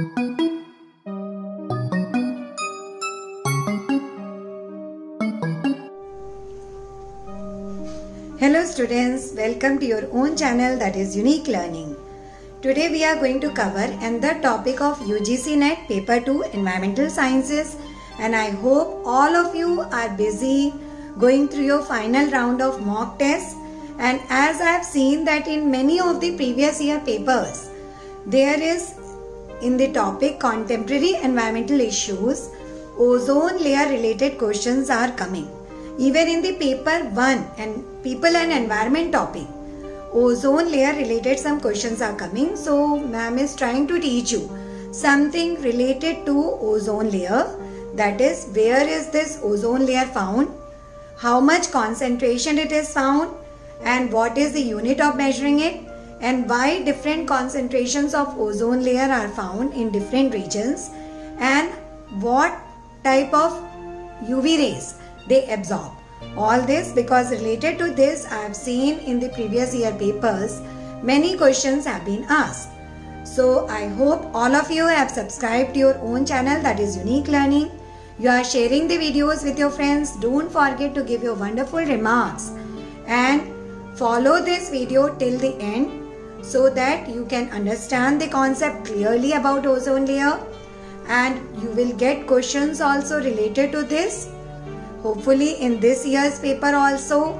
Hello students, welcome to your own channel, that is Unique Learning. Today we are going to cover another topic of UGC NET Paper 2 Environmental Sciences, and I hope all of you are busy going through your final round of mock tests. And as I have seen that in many of the previous year papers, there is in the topic contemporary environmental issues, ozone layer related questions are coming. Even in the paper 1 and people and environment topic, ozone layer related some questions are coming. So ma'am is trying to teach you something related to ozone layer, that is where is this ozone layer found, how much concentration it is found, and what is the unit of measuring it, and why different concentrations of ozone layer are found in different regions, and what type of UV rays they absorb. All this because related to this I have seen in the previous year papers many questions have been asked. So I hope all of you have subscribed to your own channel, that is Unique Learning. You are sharing the videos with your friends. Don't forget to give your wonderful remarks and follow this video till the end so that you can understand the concept clearly about ozone layer, and you will get questions also related to this, hopefully in this year's paper also.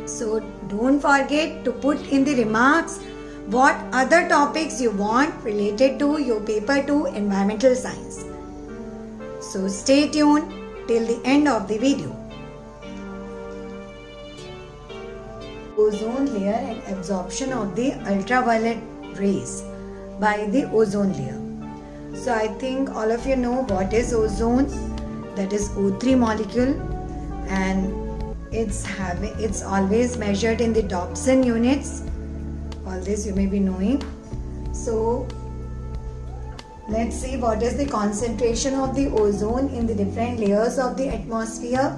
So don't forget to put in the remarks what other topics you want related to your paper 2 environmental science. So stay tuned till the end of the video. Ozone layer and absorption of the ultraviolet rays by the ozone layer. So I think all of you know what is ozone. That is O3 molecule, and it's always measured in the Dobson units. All this you may be knowing. So let's see what is the concentration of the ozone in the different layers of the atmosphere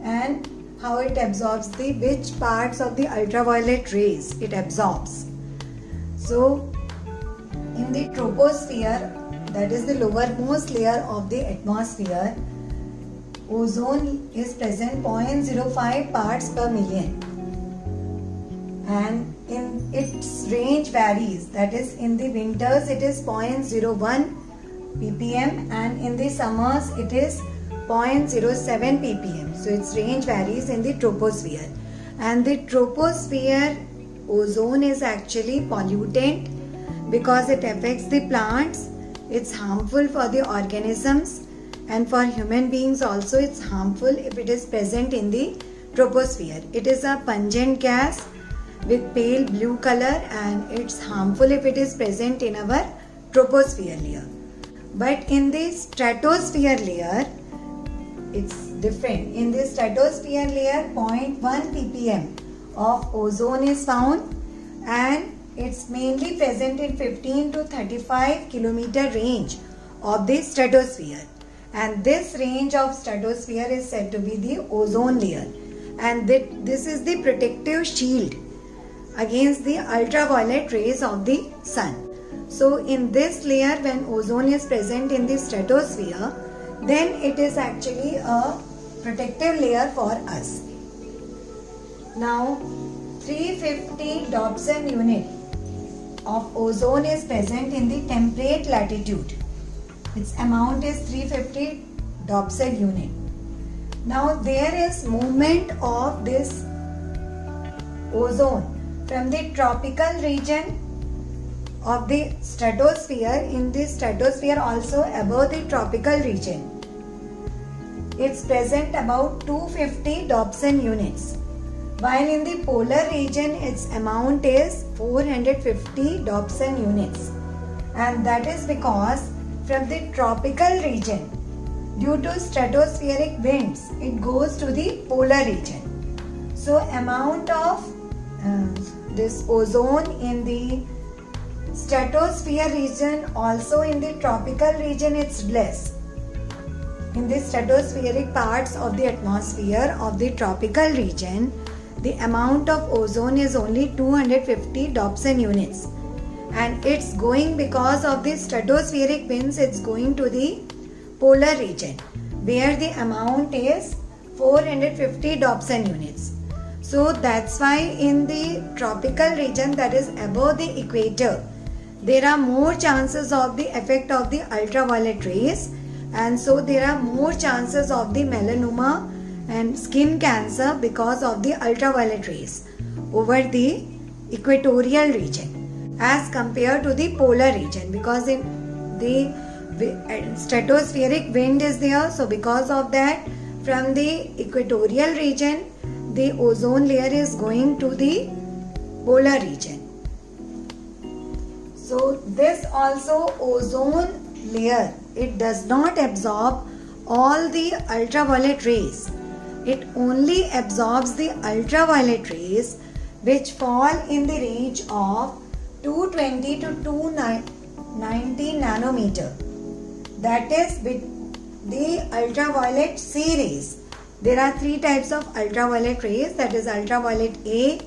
and how it absorbs which parts of the ultraviolet rays it absorbs. So in the troposphere, that is the lowermost layer of the atmosphere, ozone is present 0.05 parts per million, and in its range varies, that is in the winters it is 0.01 ppm and in the summers it is 0.07 ppm. So its range varies in the troposphere, and the troposphere ozone is actually pollutant because it affects the plants. It's harmful for the organisms, and for human beings also it's harmful if it is present in the troposphere. It is a pungent gas with pale blue color, and it's harmful if it is present in our troposphere layer. But in the stratosphere layer, it's different. In the stratosphere layer, 0.1 ppm of ozone is found, and it's mainly present in 15 to 35 kilometer range of the stratosphere. And this range of stratosphere is said to be the ozone layer, and this is the protective shield against the ultraviolet rays of the sun. So in this layer, when ozone is present in the stratosphere, then it is actually a protective layer for us. Now 350 Dobson unit of ozone is present in the temperate latitude. Its amount is 350 Dobson unit. Now there is movement of this ozone from the tropical region of the stratosphere, in the stratosphere also above the tropical region. It's present about 250 Dobson units, while in the polar region its amount is 450 Dobson units, and that is because from the tropical region, due to stratospheric winds, it goes to the polar region. So amount of this ozone in the stratosphere region, also in the tropical region it's less. In the stratospheric parts of the atmosphere of the tropical region, the amount of ozone is only 250 Dobson units, and it's going because of the stratospheric winds. It's going to the polar region where the amount is 450 Dobson units. So that's why in the tropical region, that is above the equator, there are more chances of the effect of the ultraviolet rays, and so there are more chances of the melanoma and skin cancer because of the ultraviolet rays over the equatorial region as compared to the polar region, because in the stratospheric wind is there. So because of that, from the equatorial region, the ozone layer is going to the polar region. So this also ozone layer, it does not absorb all the ultraviolet rays. It only absorbs the ultraviolet rays which fall in the range of 220 to 290 nanometer. That is the ultraviolet C rays. There are three types of ultraviolet rays, that is ultraviolet A,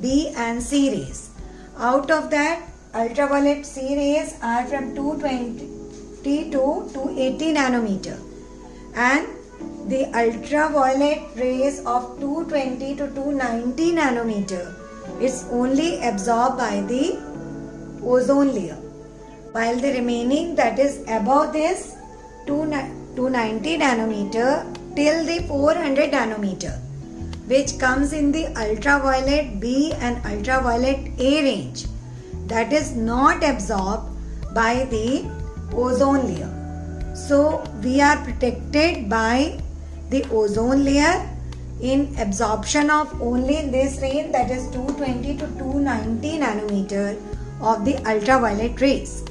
B and C rays. Out of that, ultraviolet C rays are from 220 to 280 nanometer, and the ultraviolet rays of 220 to 290 nanometer is only absorbed by the ozone layer, while the remaining, that is above this 290 nanometer till the 400 nanometer, which comes in the ultraviolet B and ultraviolet A range, that is not absorbed by the ozone layer. So we are protected by the ozone layer in absorption of only this range, that is 220 to 290 nanometer of the ultraviolet rays,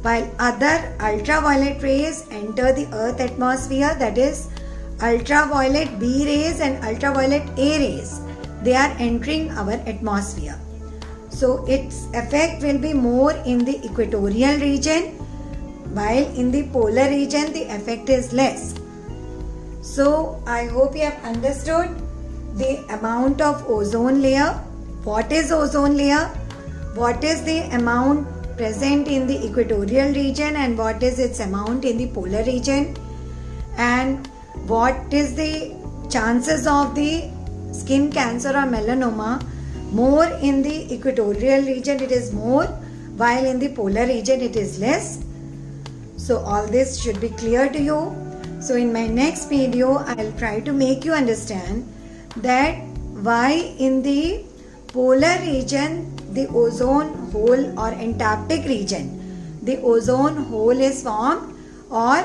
while other ultraviolet rays enter the earth atmosphere, that is ultraviolet B rays and ultraviolet A rays, they are entering our atmosphere. So its effect will be more in the equatorial region, while in the polar region the effect is less. So I hope you have understood the amount of ozone layer. What is ozone layer? What is the amount present in the equatorial region and what is its amount in the polar region? And what is the chances of the skin cancer or melanoma? More in the equatorial region it is more, while in the polar region it is less. So all this should be clear to you. So in my next video, I'll try to make you understand that why in the polar region, the ozone hole or Antarctic region, the ozone hole is formed or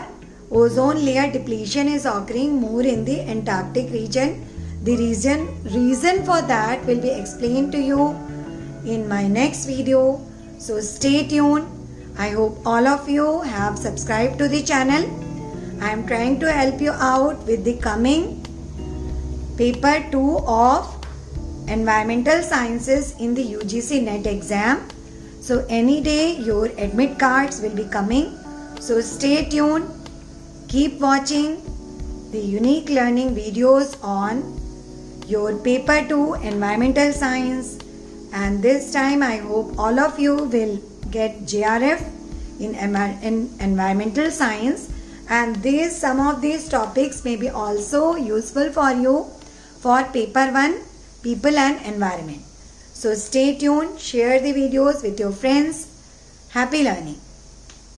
ozone layer depletion is occurring more in the Antarctic region. The reason for that will be explained to you in my next video. So stay tuned. I hope all of you have subscribed to the channel. I am trying to help you out with the coming paper 2 of environmental sciences in the UGC NET exam. So any day your admit cards will be coming. So stay tuned. Keep watching the unique learning videos on your paper 2 environmental science, and this time I hope all of you will get JRF in environmental science, and some of these topics may be also useful for you for paper 1 people and environment. So stay tuned, share the videos with your friends. Happy learning.